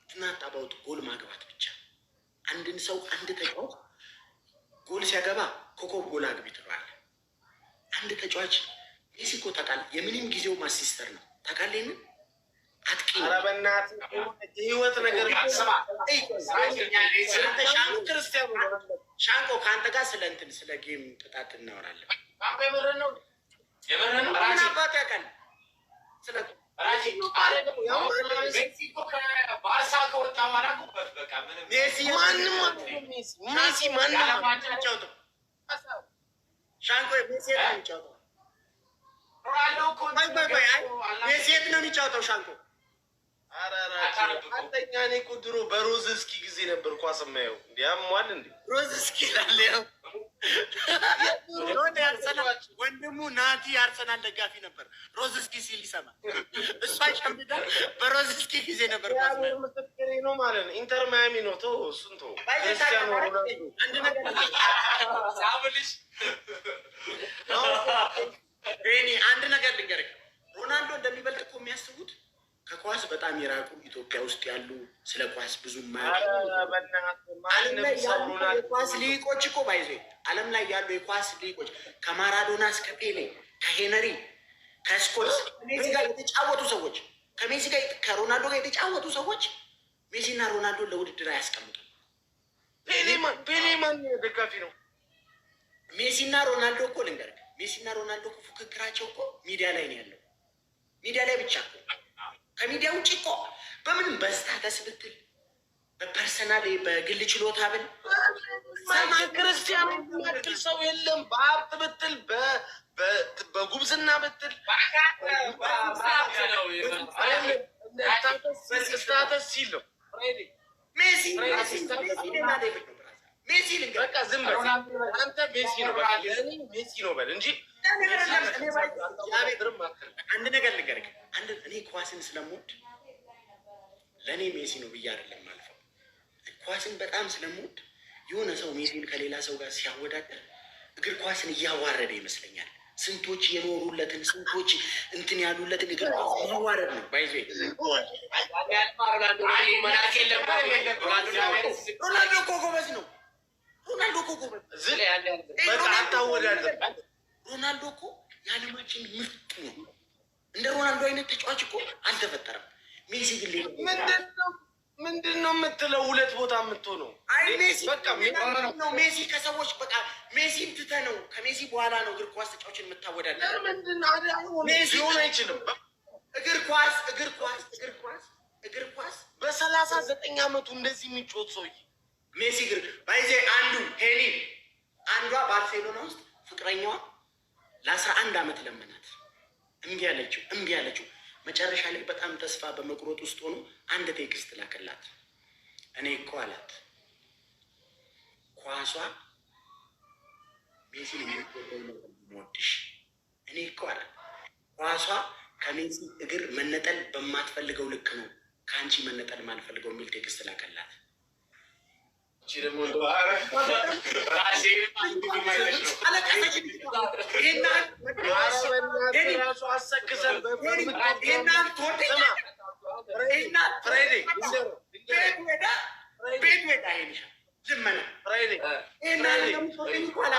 ትናንት አባውት ጎል ማግባት ብቻ። አንድን ሰው አንድ ተጫዋች ጎል ሲያገባ ኮከብ ጎል አግቢ ትለዋለህ። አንድ ተጫዋች ሜሲ እኮ ታውቃለህ፣ የምንም ጊዜው ማሲስተር ነው ታውቃለህ። ይህንን አጥቂ ኧረ በእናትህ የህይወት ነገር ሻንቆ ከአንተ ጋር ስለ እንትን ስለ ጌም ቅጣት እናወራለን። አባት ያውቃል ስለ ሜሲ የት ነው የሚጫወተው? ሻንቆ አንደኛ እኔ እኮ ድሮ በሮዝ እስኪ ጊዜ ነበር ኳስ የማየው። እንዲያሟል እንዲ ሮዝ እስኪ ላለው ወንድሙ ናቲ የአርሰናል ደጋፊ ነበር። ሮዝ እስኪ ሲል ይሰማል። እሷ ሸምዳ በሮዝ እስኪ ጊዜ ነበር ምስክሬ ነው ማለት ነው። ኢንተር ማያሚ ነው። ተው እሱን ተው። ክርስቲያኖ አንድ ነገር ልንገርህ፣ ሮናልዶ እንደሚበልጥ እኮ የሚያስቡት ከኳስ በጣም የራቁ ኢትዮጵያ ውስጥ ያሉ ስለ ኳስ ብዙ ዓለም ላይ ያሉ የኳስ ሊቆች እኮ ባይዞ ዓለም ላይ ያሉ የኳስ ሊቆች ከማራዶና እስከ ፔሌ ከሄነሪ ከስኮልስ ከሜሲ ጋር የተጫወቱ ሰዎች ከሜሲ ጋር ከሮናልዶ ጋር የተጫወቱ ሰዎች ሜሲና ሮናልዶ ለውድድር አያስቀምጡም። ፔሌማን ደጋፊ ነው። ሜሲና ሮናልዶ እኮ ልንገርህ፣ ሜሲና ሮናልዶ ፉክክራቸው እኮ ሚዲያ ላይ ነው ያለው። ሚዲያ ላይ ብቻ እኮ ከሚዲያ ውጭ እኮ በምንም በስታተስ ብትል በፐርሰናል በግል ችሎታ ብል ክርስቲያኖ የሚያክል ሰው የለም። በሀብት ብትል በጉብዝና ብትል ስታተስ ሲል ነው ሜሲ በቃ ዝም በል አንተ ሜሲ ነው ሜሲ ነው በል እንጂ አንድ ነገር ልንገርህ፣ እኔ ኳስን ስለምወድ ለእኔ ሜሲ ነው ብዬ አይደለም አልፈው። ኳስን በጣም ስለምወድ የሆነ ሰው ሜሲን ከሌላ ሰው ጋር ሲያወዳደር እግር ኳስን እያዋረደ ይመስለኛል። ስንቶች የኖሩለትን ስንቶች እንትን ያሉለትን እግር ኳስ ማዋረድ ነው። ባይዞ ሮናልዶ እኮ ጎበዝ ነው። ሮናልዶ እኮ ጎበዝ ሮናልዶ እኮ የዓለማችን ምርጡ ነው። እንደ ሮናልዶ አይነት ተጫዋች እኮ አልተፈጠረም። ሜሲ ግን ምንድን ነው የምትለው? ሁለት ቦታ የምትሆነው ሜሲ ከሰዎች በቃ ሜሲን ትተህ ነው ከሜሲ በኋላ ነው እግር ኳስ ተጫዋችን የምታወዳደር። ሜሲ ሆን አይችልም። እግር ኳስ በ39 ዓመቱ እንደዚህ የሚጮት ሰውዬ ሜሲ እግር ባይዜ አንዱ ሄሊ አንዷ ባርሴሎና ውስጥ ፍቅረኛዋ ለ11 ዓመት ለመናት፣ እምቢ አለችው። መጨረሻ ላይ በጣም ተስፋ በመቁረጥ ውስጥ ሆኖ አንድ ቴክስት ላከላት። እኔ እኮ አላት ኳሷ ሜሲ ሞድሽ እኔ እኮ አላት ኳሷ ከሜሲ እግር መነጠል በማትፈልገው ልክ ነው ከአንቺ መነጠል ማልፈልገው የሚል ቴክስት ላከላት።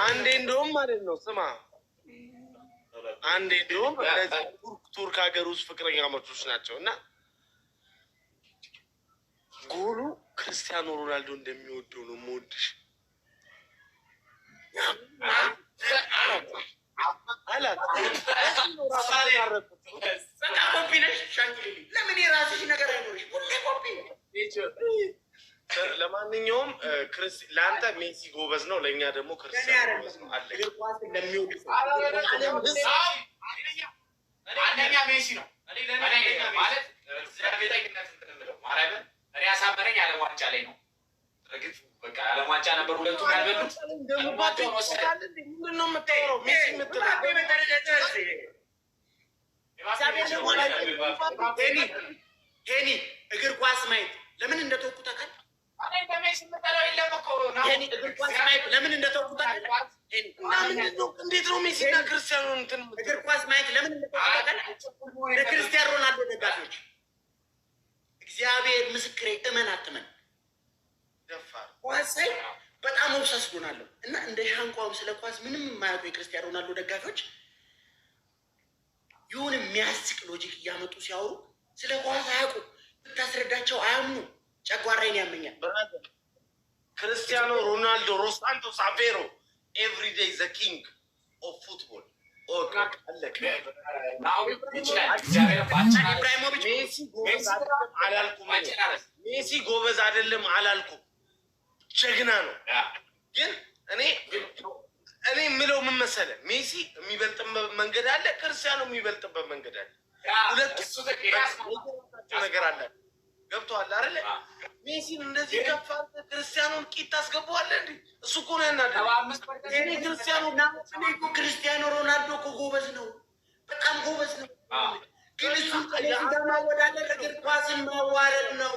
አንዴ እንደውም ማለት ነው ስማ፣ አንዴ እንደውም ቱርክ ሀገር ውስጥ ፍቅረኛ መቶች ናቸው እና ጎሉ ክርስቲያኖ ሮናልዶ እንደሚወደው ነው የምወድሽ አላት። ለምን የራስሽ ነገር አይኖርሽ? ለማንኛውም ለአንተ ሜሲ ጎበዝ ነው፣ ለእኛ ደግሞ ክርስቲያኖ ጎበዝ ነው። አንደኛ ሜሲ ነው ማለት እኔ ያሳመረኝ ዓለም ዋንጫ ላይ ነው። እርግጥ በቃ ዓለም ዋንጫ ነበር ሁለቱም ያልበሉት። ምንድን ነው የምታወራው? ሜሲ ሄኒ እግር ኳስ ማየት ለምን እንደተወኩ ታውቃለህ? ሄኒ እግር ኳስ ማየት ለምን እንደተወኩ ታውቃለህ? እንዴት ነው ሜሲና ክርስቲያኖ እንትን እግር ኳስ ማየት ለምን እንደተወኩ ታውቃለህ? ለክርስቲያኖ ሮናልዶ ደጋፊዎች እግዚአብሔር ምስክሬ፣ እመን አትመን ደፋር ኳስ በጣም ኦብሰስ ሆናለሁ እና እንደ ሻንቋም ስለ ኳስ ምንም የማያውቁ የክርስቲያኖ ሮናልዶ ደጋፊዎች ይሁን የሚያስቅ ሎጂክ እያመጡ ሲያወሩ ስለ ኳስ አያውቁ፣ ብታስረዳቸው አያምኑ። ጨጓራዬን ያመኛል። ክርስቲያኖ ሮናልዶ ሮሳንቶስ አቬሮ ኤቭሪዴይ ዘ ኪንግ ኦፍ ፉትቦል ሜሲ ጎበዝ አይደለም አላልኩም፣ ጀግና ነው። ግን እኔ የምለው ምን መሰለህ፣ ሜሲ የሚበልጥበት መንገድ አለ፣ ክርስቲያኖ የሚበልጥበት መንገድ አለ። ሁለቱ ነገር አለ። ገብቶሃል አይደለ? ሜሲን እንደዚህ ከፍ አድርገህ ክርስቲያኖን ቂጥ ታስገባዋለህ እንዴ? እሱ እኮ ነው ያናደው። ክርስቲያኖ ሮናልዶ እኮ ጎበዝ ነው፣ በጣም ጎበዝ ነው። ግን እሱ ማወዳደር እግር ኳስን ማዋረድ ነው።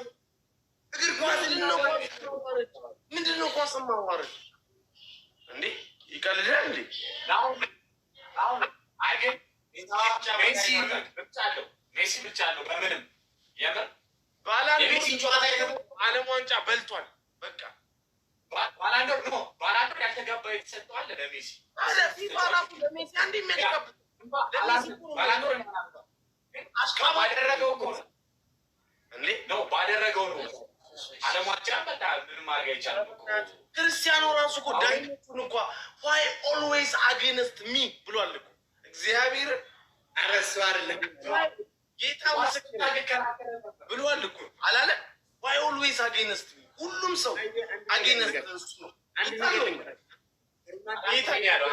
እግር ኳስን ነው ምንድን ነው ኳስን ማዋረድ እንዴ? ይቀልዳል እንዴ? ሜሲ ብቻ አለው በምንም የምር ዓለም ዋንጫ በልቷል። በቃ ባላንዶር ነው ባላንዶር ያልተገባ የተሰጠዋል ለሜሲ ፊፋ ራሱ ለሜሲ አንድ የሚያስቀብ ባደረገው እኮ እንዴ ነው ባደረገው ነው። ዓለም ዋንጫ በቃ ምንም ማድረግ አይቻልም። ክርስቲያኖ ራሱ እኮ ዳኞቹን እንኳ ዋይ ኦልዌይስ አጌንስት ሚ ብሏል እኮ እግዚአብሔር አረሱ አይደለም ጌታ ምስክር ብሏል እኮ አላለ? ዋይ ኦልዌይስ አጌንስት ሚ፣ ሁሉም ሰው አጌንስት እሱ ነው።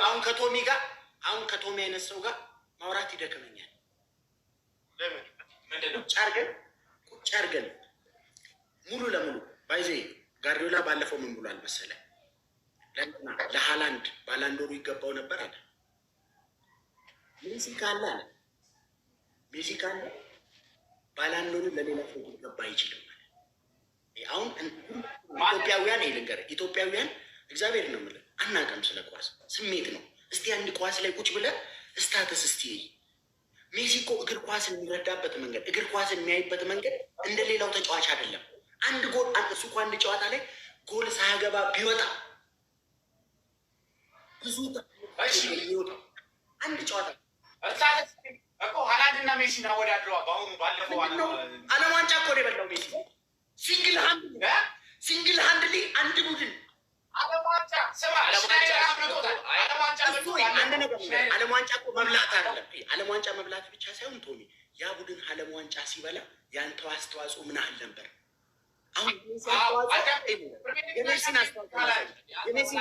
አሁን ከቶሚ ጋር አሁን ከቶሚ አይነት ሰው ጋር ማውራት ይደክመኛል። ለምን ምንድነው ቁጭ አድርገን ሙሉ ለሙሉ ባይዜ ጋርዲዮላ ባለፈው ምን ብሏል መሰለህ? ለሃላንድ ባላንዶሩ ይገባው ነበር አለ። ሜሲ ካለ ባላንዶሩ ለሌላ ሰው ሊገባ አይችልም። አሁን ኢትዮጵያውያን ልንገርህ፣ ኢትዮጵያውያን እግዚአብሔር ነው የምልህ አናውቅም። ስለ ኳስ ስሜት ነው። እስቲ አንድ ኳስ ላይ ቁጭ ብለህ ስታተስ እስቲ ሜሲ እኮ እግር ኳስን የሚረዳበት መንገድ፣ እግር ኳስን የሚያይበት መንገድ እንደ ሌላው ተጫዋች አይደለም። አንድ ጎል እሱ እኮ አንድ ጨዋታ ላይ ጎል ሳያገባ ቢወጣ ብዙ ይወጣ አንድ ጨዋታ እኮ ሃላንድና ሜሲን አወዳድረዋ። በአሁኑ ባለፈው ዓለም ዋንጫ እኮ ነው የበላው ሜሲ ሲንግል ሃንድሊ አንድ ቡድን ዓለም ዋንጫ ዓለም ዋንጫ እኮ መብላት አይደለም። ዓለም ዋንጫ መብላት ብቻ ሳይሆን ቶሚ ያ ቡድን ዓለም ዋንጫ ሲበላ ያንተው አስተዋጽኦ ምን ያህል ነበር? አሁን የሜሲን አስተዋጽኦ የሜሲን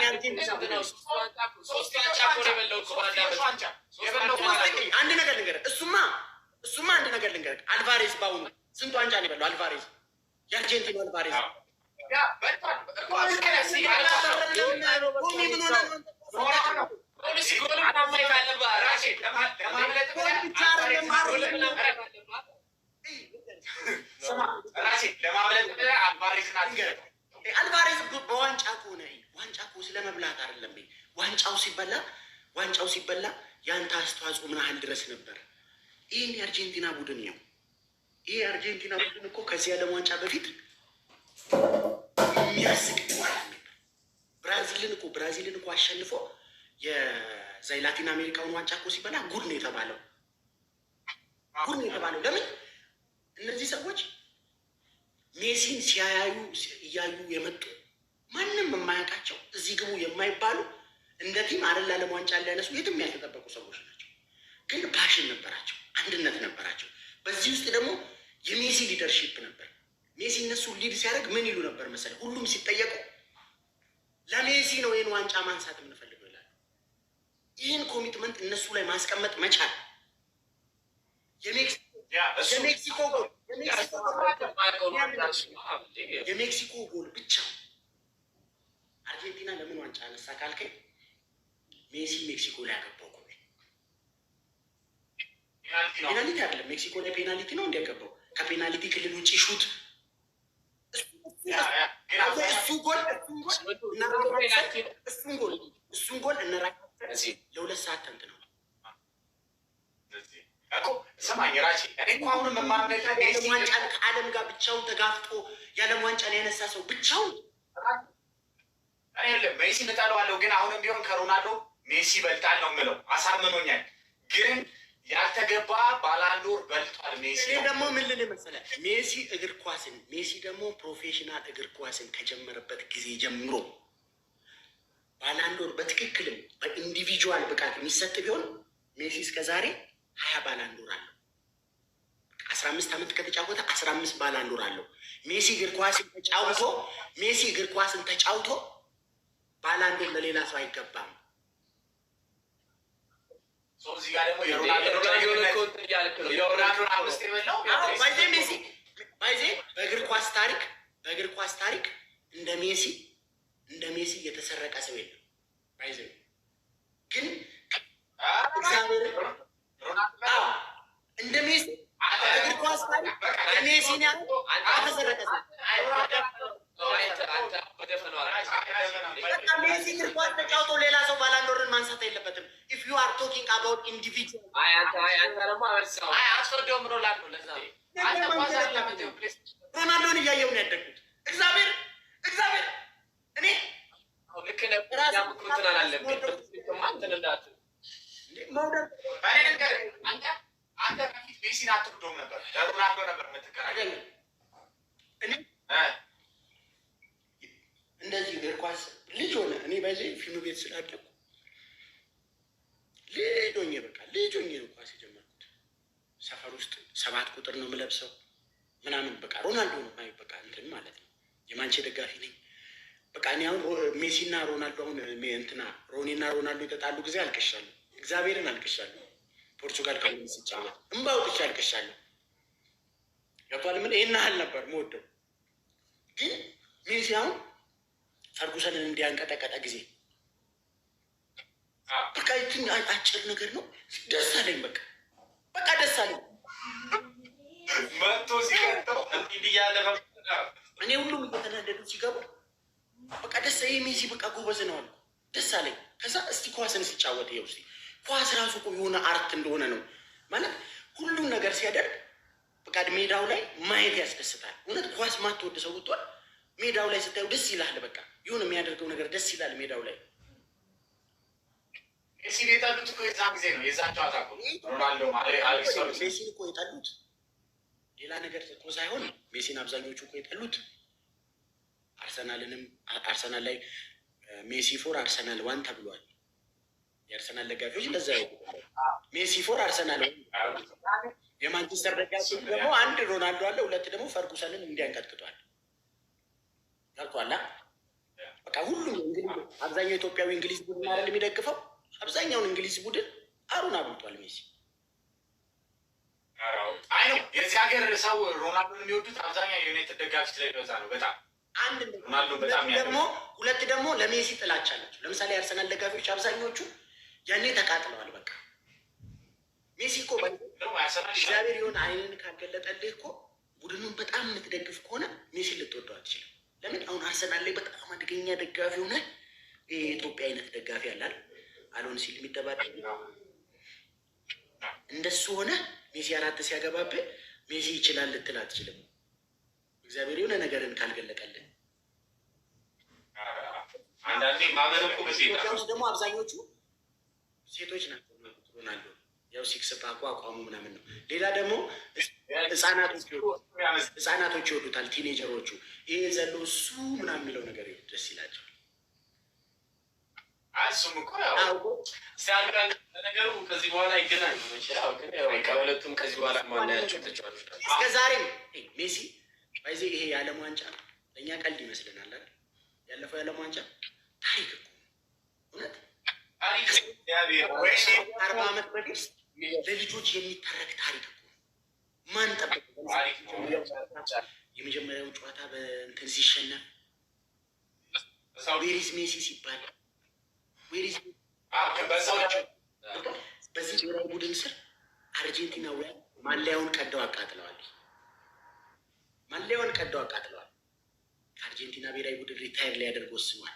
አንድ ነገር ልንገርህ፣ እሱማ አንድ ነገር ልንገርህ። አልቫሬዝ በአሁኑ ስንት ዋንጫ ነው የበላው? አልቫሬዝ የአርጀንቲና አልቫሬዝ አልቫሬዝ በዋንጫ ከሆነ ዋንጫ እኮ ስለመብላት አይደለም። ዋንጫው ሲበላ የአንተ አስተዋጽኦ ምን ያህል ድረስ ነበር? ይህን የአርጀንቲና ቡድን ነው። ይህ የአርጀንቲና ቡድን እኮ ከዚህ ዓለም ዋንጫ በፊት የሚያስቅ ብራዚልን እኮ አሸንፎ የላቲን አሜሪካውን ዋንጫ እኮ ሲበላ ጉድ ነው የተባለው። ለምን? እነዚህ ሰዎች ሜሲን እያዩ የመጡ ማንም የማያውቃቸው እዚህ ግቡ የማይባሉ እንደ ቲም አይደል ዓለም ዋንጫ ሊያነሱ የትም ያልተጠበቁ ሰዎች ናቸው። ግን ፓሽን ነበራቸው፣ አንድነት ነበራቸው። በዚህ ውስጥ ደግሞ የሜሲ ሊደርሺፕ ነበር። ሜሲ እነሱ ሊድ ሲያደርግ ምን ይሉ ነበር መሰለህ? ሁሉም ሲጠየቁ ለሜሲ ነው ይህን ዋንጫ ማንሳት የምንፈልገው ይላሉ። ይህን ኮሚትመንት እነሱ ላይ ማስቀመጥ መቻል የሜክሲኮ ጎል ብቻ አርጀንቲና ለምን ዋንጫ አነሳ ካልከኝ ሜሲ ሜክሲኮ ላይ ያገባው ጎል ፔናልቲ አይደለም። ሜክሲኮ ላይ ፔናልቲ ነው እንዲያገባው ከፔናልቲ ክልል ውጭ ሹት እሱን ጎል እነራቀ ለሁለት ሰዓት ተንትነው ሰማኝ ራሴ እኮ አሁንም የማምነው የዓለም ዋንጫን ከዓለም ጋር ብቻውን ተጋፍጦ የዓለም ዋንጫን ያነሳ ሰው ብቻውን አይደለም። ሜሲ እጠላዋለሁ፣ ግን አሁንም ቢሆን ከሮናልዶ ሜሲ በልጣል ነው የምለው። አሳምኖኛል፣ ግን ያልተገባ ባላንዶር በልጧል ሜሲ። እኔ ደግሞ ምን ልል መሰለህ፣ ሜሲ ደግሞ ፕሮፌሽናል እግር ኳስን ከጀመረበት ጊዜ ጀምሮ ባላንዶር በትክክልም በኢንዲቪጁዋል ብቃት የሚሰጥ ቢሆን ሜሲ እስከ ዛሬ 20 ባላንዶር አለው። 15 ዓመት ከተጫወተ 15 ባላንዶር አለው። ሜሲ እግር ኳስን ተጫውቶ ባላንዶር ለሌላ ሰው አይገባም። እዚህ ጋር ደግሞ የሮናልዶን 5 የበላው ሜሲ በእግር ኳስ ታሪክ እንደ ሜሲ የተሰረቀ ሰው የለም። ግን እግዚአብሔር እንደ ሜሲ እግር ኳስ ታሪክ ሜሲን ያልተሰረቀ ሰው ሜሲ እግር ኳስ ተጫውቶ ሌላ ሰው ባላንዶርን ማንሳት የለበትም። ኢፍ ዩ አር ቶኪንግ አባውት ኢንዲቪጁዋል ሮናልዶን እያየሁ ነው ያደግኩት። እግዚአብሔር እኔ አንተ በፊት ሜሲን አትወደውም ነበር፣ ለሮናልዶ ነበር የምትከራከረው። እንደዚህ እግር ኳስ ልጅ ሆነ እኔ በዚህ ፊልም ቤት ስላደኩ ልጅ ሆኜ ነው ኳስ የጀመርኩት። ሰፈር ውስጥ 7 ቁጥር ነው የምለብሰው ምናምን በቃ ሮናልዶ ነው በቃ እንትን ማለት ነው። የማንቼ ደጋፊ ነኝ። በቃ እኔ አሁን ሜሲና ሮናልዶ አሁን ሮኒና ሮናልዶ የተጣሉ ጊዜ አልቅሻለሁ። እግዚአብሔርን አልቅሻለሁ። ፖርቹጋል ከሆነ ሲጫወት እምባ ወጥቼ አልቅሻለሁ። ገብቶሃል? ምን ይሄን ያህል ነበር የምወደው። ግን ሜሲ አሁን ፈርጉሰንን እንዲያንቀጠቀጠ ጊዜ በቃ ይህን አጭር ነገር ነው። ደስ አለኝ። በቃ ደስ አለኝ። መቶ ሲቀጠው እኔ ሁሉም እየተናደዱ ሲገቡ በቃ ደስ ይሄ ሜሲ በቃ ጎበዝ ነው አልኩ። ደስ አለኝ። ከዛ እስቲ ኳስን ሲጫወት ይኸው እስቲ ኳስ ራሱ እኮ የሆነ አርት እንደሆነ ነው ማለት ሁሉም ነገር ሲያደርግ በቃ ሜዳው ላይ ማየት ያስደስታል። እውነት ኳስ ማትወድ ሰው ብትሆን ሜዳው ላይ ስታዩ ደስ ይላል። በቃ የሆነ የሚያደርገው ነገር ደስ ይላል ሜዳው ላይ። ሜሲን የጠሉት እኮ የዛን ጊዜ ነው፣ የዛን ጨዋታ እኮ ሮናልዶ ሜሲን እኮ የጠሉት ሌላ ነገር እኮ ሳይሆን ሜሲን አብዛኞቹ እኮ የጠሉት አርሰናል ላይ ሜሲ ፎር አርሰናል 1 ተብሏል። የአርሰናል ደጋፊዎች እንደዛ ሜሲ ፎር አርሰናል፣ የማንቸስተር ደጋፊዎች ደግሞ 1 ሮናልዶ አለ፣ 2 ደግሞ ፈርጉሰንን እንዲያንቀጥቅጧል። ገብቶሃል? በቃ ሁሉም አብዛኛው ኢትዮጵያዊ እንግሊዝ ቡድን አይደል የሚደግፈው? አብዛኛውን እንግሊዝ ቡድን አሩን አብልቷል ሜሲ። አይ ነው የዚህ ሀገር ሰው ሮናልዶን የሚወዱት አብዛኛው የዩናይትድ ደጋፊ ስለሚበዛ ነው። በጣም ሁለት ደግሞ ለሜሲ ጥላቻ አላቸው። ለምሳሌ የአርሰናል ደጋፊዎች አብዛኞቹ ያኔ ተቃጥለዋል። በቃ ሜሲ እኮ እግዚአብሔር የሆነ አይንን ካገለጠልህ እኮ ቡድኑን በጣም የምትደግፍ ከሆነ ሜሲን ልትወደው አትችልም። ለምን? አሁን አርሰናል ላይ በጣም አደገኛ ደጋፊ ሆነ የኢትዮጵያ አይነት ደጋፊ ያላል አልሆን ሲል የሚደባደብ እንደሱ ሆነ ሜሲ 4 ሲያገባብህ ሜሲ ይችላል ልትል አትችልም። እግዚአብሔር የሆነ ነገርን ካልገለጠልን አንዳንዴ ማመን እኮ ደግሞ አብዛኞቹ ሴቶች ናቸው። ሮናልዶ ያው ሲክስ ፓኩ አቋሙ ምናምን ነው። ሌላ ደግሞ ህጻናቶች ይወዱታል፣ ቲኔጀሮቹ ይሄ ዘሎ እሱ ምናምን የሚለው ነገር ደስ ይላቸዋል። እሱም እኮ ሲያንዳንድ ነገሩ ከዚህ በኋላ ይገናኝ ይችላል። ከሁለቱም ከዚህ በኋላ ማናያቸው ተጫዋቾች እስከ ዛሬም ሜሲ ባይዜ ይሄ የዓለም ዋንጫ ለእኛ ቀልድ ይመስልናል አይደል? ያለፈው የዓለም ዋንጫ ታሪክ እኮ እውነት 40 ዓመት በፊት ለልጆች የሚተረክ ታሪክ እኮ ማን ጠበቅ? የመጀመሪያው ጨዋታ በእንትን ሲሸነፍ ዌሪዝ ሜሲ ሲባል በዚህ ብሔራዊ ቡድን ስር አርጀንቲናውያን ማሊያውን ቀደው አቃጥለዋል። መለያውን ቀደው አቃጥለዋል። ከአርጀንቲና ብሔራዊ ቡድን ሪታይር ሊያደርግ ወስኗል።